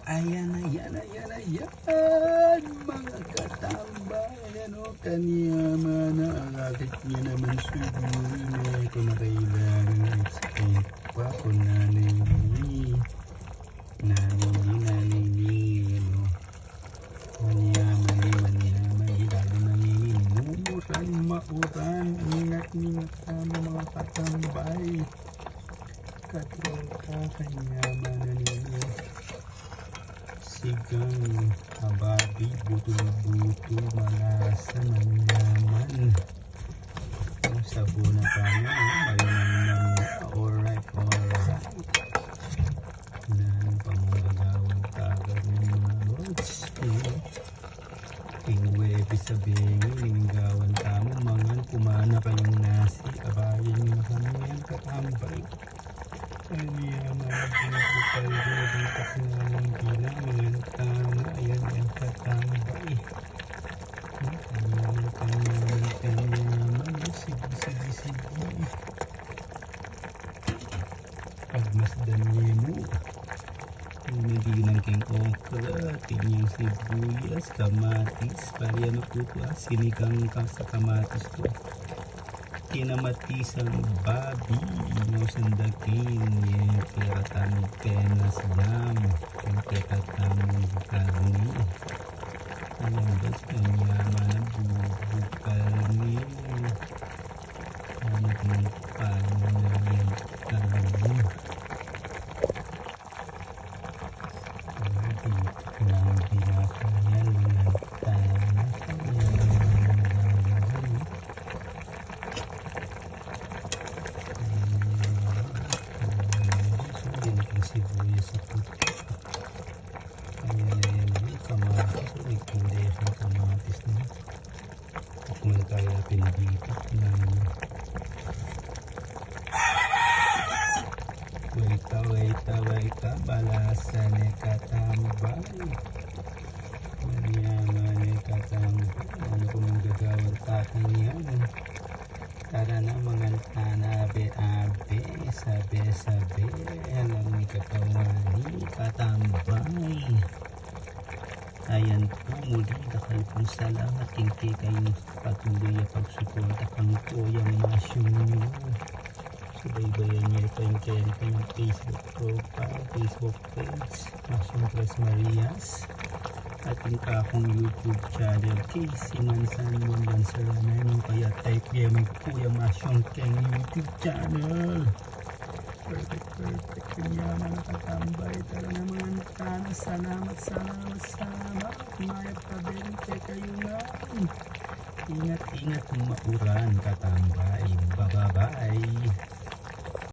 Ayan, mga katambay. Ano, kanyaman na ang akit niya naman siguro. May ko na kailangan ng escape pa ko nanay ni. Ano. Manyaman. Lalo nanginginuran, mauran. Ingat kami mga katambay. Katropa, kanyaman na ninyo. Sigang, ababi, buto-buto, malasa, manyaman. Ang sabon na tayo, malamang na. Alright. Nanong pamagagawang tagal ng mga roads. Tingwebi sabihin, linggawan tamo, mangan, kumana kayong nasi, abayin nyo na kami yan, katambay. Kanyaman, pinapupay ko dito sinanong gila, mga tama, ayan katambay. Kanyaman, sige. Pagmasdan niyo mo, nadilang king okra, tinyang sibuyas, kamatis, pariyan po ito sinigang ka sa kamatis ko. Kinamatisang babi, sandakin, yung kiratamig penas jam, yung kiratamig karni. Ayan ba sa kanyaman na bubukal ni ano kung paano na yan karni. Nang binakayan ng tanas sibuyas sa puti. Ayan, kamatis. Nagpinday ang kamatis na. Kung tayo natin dito. Waita. Balasan ni katambay. Manyaman ni katambay. Ano kung magagawang tatang yan? Tara na mga tanabe-abe, sabi, alam ni katawani, katambay. Ayan po, muli dakal pong salamat, kinti kayong patuloy na pagsuporta kang Toyang Masyong nyo. Subaybayan niyo ito yung kanyang Facebook profile, Facebook page, Masyong Tres Marias. At yung akong YouTube channel, Casey Mansan Mondansalana, kaya type niya may Kuya Masyong keng YouTube channel. Perfect. Kanyaman na katambay. Tara naman, salamat. Mayat pa din, kayo na. Ingat, mauran katambay. Bye-bye.